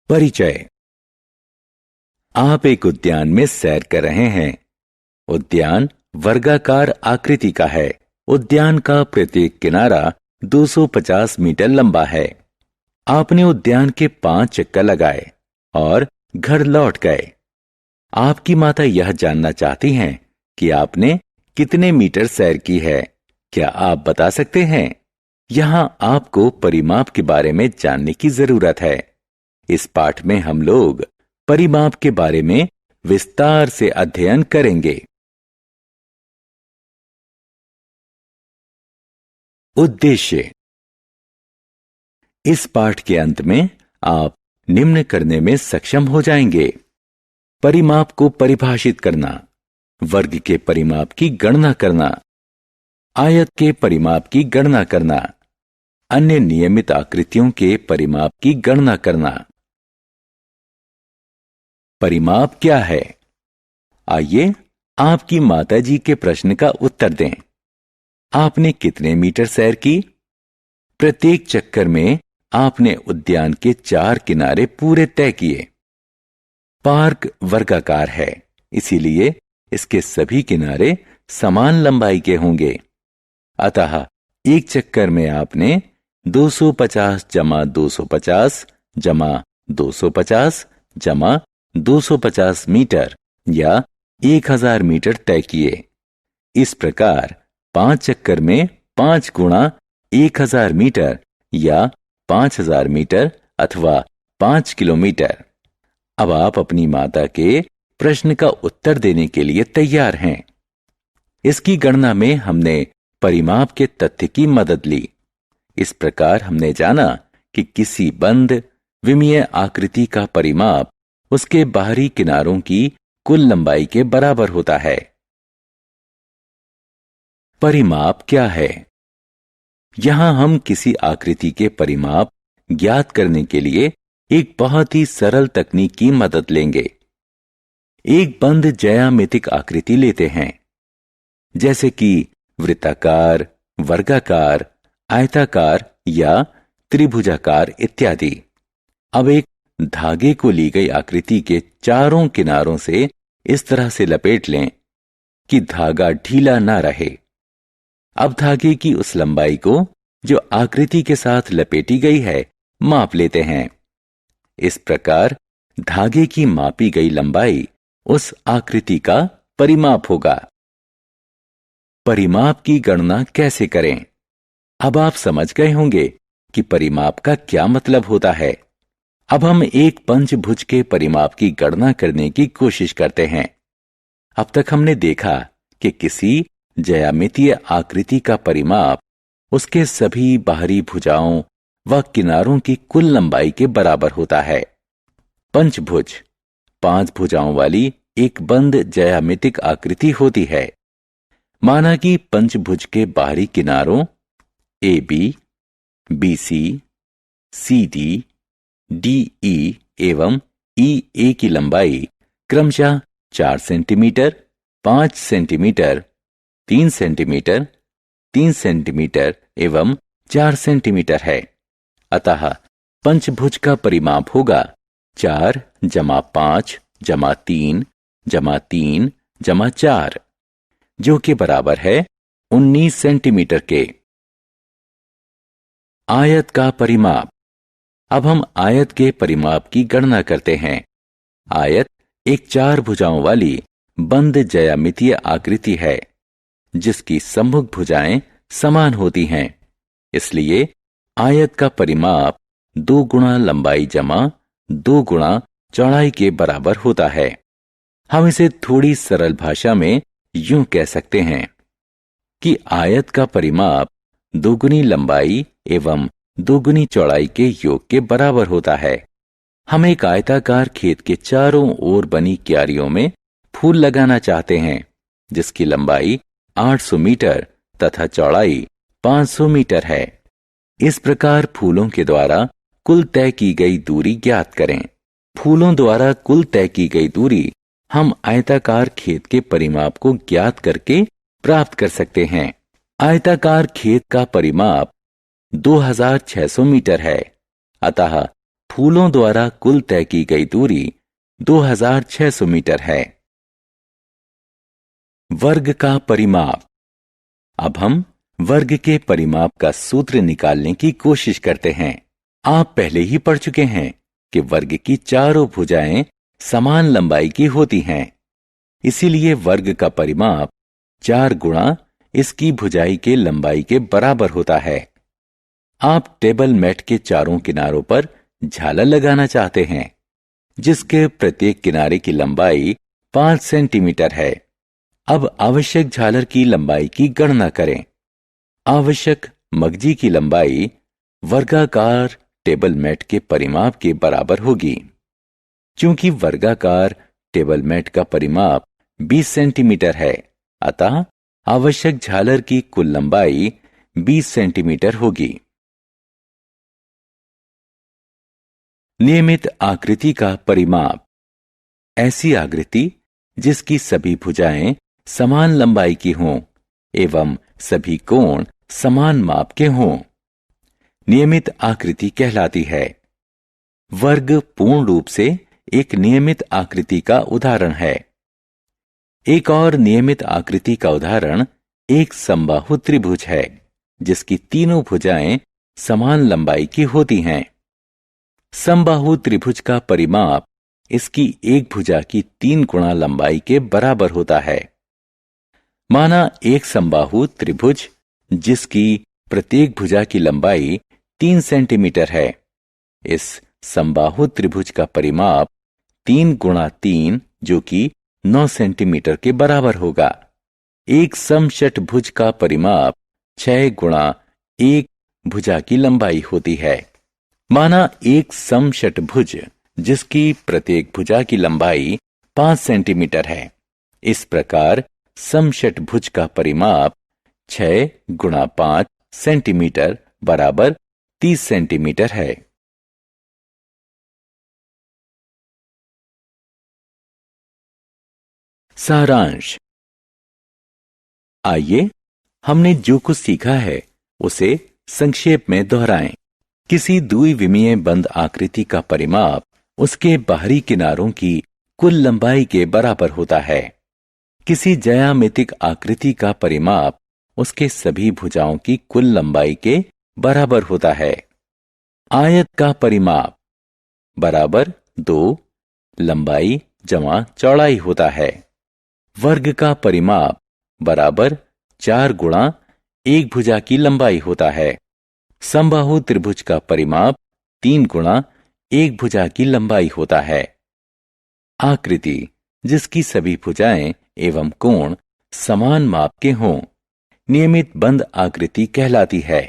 परिचय। आप एक उद्यान में सैर कर रहे हैं। उद्यान वर्गाकार आकृति का है। उद्यान का प्रत्येक किनारा 250 मीटर लंबा है। आपने उद्यान के 5 चक्कर लगाए और घर लौट गए। आपकी माता यह जानना चाहती हैं कि आपने कितने मीटर सैर की है। क्या आप बता सकते हैं? यहां आपको परिमाप के बारे में जानने की जरूरत है। इस पाठ में हम लोग परिमाप के बारे में विस्तार से अध्ययन करेंगे। उद्देश्य। इस पाठ के अंत में आप निम्न करने में सक्षम हो जाएंगे: परिमाप को परिभाषित करना, वर्ग के परिमाप की गणना करना, आयत के परिमाप की गणना करना, अन्य नियमित आकृतियों के परिमाप की गणना करना। परिमाप क्या है? आइए आपकी माताजी के प्रश्न का उत्तर दें। आपने कितने मीटर सैर की? प्रत्येक चक्कर में आपने उद्यान के 4 किनारे पूरे तय किए। पार्क वर्गाकार है, इसीलिए इसके सभी किनारे समान लंबाई के होंगे। अतः एक चक्कर में आपने 250 जमा 250 जमा 250 जमा 250 मीटर या 1000 मीटर तय किए। इस प्रकार 5 चक्कर में 5 गुणा 1000 मीटर या 5000 मीटर अथवा 5 किलोमीटर। अब आप अपनी माता के प्रश्न का उत्तर देने के लिए तैयार हैं। इसकी गणना में हमने परिमाप के तथ्य की मदद ली। इस प्रकार हमने जाना कि किसी बंद विमीय आकृति का परिमाप उसके बाहरी किनारों की कुल लंबाई के बराबर होता है। परिमाप क्या है? यहां हम किसी आकृति के परिमाप ज्ञात करने के लिए एक बहुत ही सरल तकनीक की मदद लेंगे। एक बंद ज्यामितिक आकृति लेते हैं, जैसे कि वृत्ताकार, वर्गाकार, आयताकार या त्रिभुजाकार इत्यादि। अब एक धागे को ली गई आकृति के चारों किनारों से इस तरह से लपेट लें कि धागा ढीला ना रहे। अब धागे की उस लंबाई को जो आकृति के साथ लपेटी गई है माप लेते हैं। इस प्रकार धागे की मापी गई लंबाई उस आकृति का परिमाप होगा। परिमाप की गणना कैसे करें? अब आप समझ गए होंगे कि परिमाप का क्या मतलब होता है। अब हम एक पंचभुज के परिमाप की गणना करने की कोशिश करते हैं। अब तक हमने देखा कि किसी ज्यामितीय आकृति का परिमाप उसके सभी बाहरी भुजाओं व किनारों की कुल लंबाई के बराबर होता है। पंचभुज 5 भुजाओं वाली एक बंद ज्यामितिक आकृति होती है। माना कि पंचभुज के बाहरी किनारों AB, BC, CD, DE एवं EA की लंबाई क्रमशः 4 सेंटीमीटर, 5 सेंटीमीटर, 3 सेंटीमीटर, 3 सेंटीमीटर एवं 4 सेंटीमीटर है। अतः पंचभुज का परिमाप होगा 4 जमा 5 जमा 3 जमा 3 जमा 4, जो कि बराबर है 19 सेंटीमीटर के। आयत का परिमाप। अब हम आयत के परिमाप की गणना करते हैं। आयत एक 4 भुजाओं वाली बंद ज्यामितीय आकृति है, जिसकी सम्मुख भुजाएं समान होती हैं। इसलिए आयत का परिमाप 2 गुणा लंबाई जमा 2 गुणा चौड़ाई के बराबर होता है। हम इसे थोड़ी सरल भाषा में यूं कह सकते हैं कि आयत का परिमाप 2 गुनी लंबाई एवं 2 गुनी चौड़ाई के योग के बराबर होता है। हम एक आयताकार खेत के चारों ओर बनी क्यारियों में फूल लगाना चाहते हैं, जिसकी लंबाई 800 मीटर तथा चौड़ाई 500 मीटर है। इस प्रकार फूलों के द्वारा कुल तय की गई दूरी ज्ञात करें। फूलों द्वारा कुल तय की गई दूरी हम आयताकार खेत के परिमाप को ज्ञात करके प्राप्त कर सकते हैं। आयताकार खेत का परिमाप 2600 मीटर है। अतः फूलों द्वारा कुल तय की गई दूरी 2600 मीटर है। वर्ग का परिमाप। अब हम वर्ग के परिमाप का सूत्र निकालने की कोशिश करते हैं। आप पहले ही पढ़ चुके हैं कि वर्ग की चारों भुजाएं समान लंबाई की होती हैं। इसीलिए वर्ग का परिमाप 4 गुणा इसकी भुजाई के लंबाई के बराबर होता है। आप टेबल मैट के चारों किनारों पर झालर लगाना चाहते हैं, जिसके प्रत्येक किनारे की लंबाई 5 सेंटीमीटर है। अब आवश्यक झालर की लंबाई की गणना करें। आवश्यक मगजी की लंबाई वर्गाकार टेबल मैट के परिमाप के बराबर होगी। चूंकि वर्गाकार टेबल मैट का परिमाप 20 सेंटीमीटर है, अतः आवश्यक झालर की कुल लंबाई 20 सेंटीमीटर होगी। नियमित आकृति का परिमाप। ऐसी आकृति जिसकी सभी भुजाएं समान लंबाई की हों एवं सभी कोण समान माप के हों, नियमित आकृति कहलाती है। वर्ग पूर्ण रूप से एक नियमित आकृति का उदाहरण है। एक और नियमित आकृति का उदाहरण एक समबाहु त्रिभुज है, जिसकी तीनों भुजाएं समान लंबाई की होती हैं। समबाहु त्रिभुज का परिमाप इसकी एक भुजा की 3 गुणा लंबाई के बराबर होता है। माना एक समबाहु त्रिभुज जिसकी प्रत्येक भुजा की लंबाई 3 सेंटीमीटर है। इस समबाहु त्रिभुज का परिमाप 3 गुणा 3 जो कि 9 सेंटीमीटर के बराबर होगा। एक समषटभुज का परिमाप 6 गुणा 1 भुजा की लंबाई होती है। माना एक समषटभुज जिसकी प्रत्येक भुजा की लंबाई 5 सेंटीमीटर है। इस प्रकार समषटभुज का परिमाप 6 गुणा 5 सेंटीमीटर बराबर 30 सेंटीमीटर है। सारांश। आइए हमने जो कुछ सीखा है उसे संक्षेप में दोहराएं। किसी द्विविमीय बंद आकृति का परिमाप उसके बाहरी किनारों की कुल लंबाई के बराबर होता है। किसी ज्यामितिक आकृति का परिमाप उसके सभी भुजाओं की कुल लंबाई के बराबर होता है। आयत का परिमाप बराबर 2 लंबाई जमा चौड़ाई होता है। वर्ग का परिमाप बराबर 4 गुणा 1 भुजा की लंबाई होता है। समबाहु त्रिभुज का परिमाप 3 गुणा 1 भुजा की लंबाई होता है। आकृति जिसकी सभी भुजाएं एवं कोण समान माप के हों, नियमित बंद आकृति कहलाती है।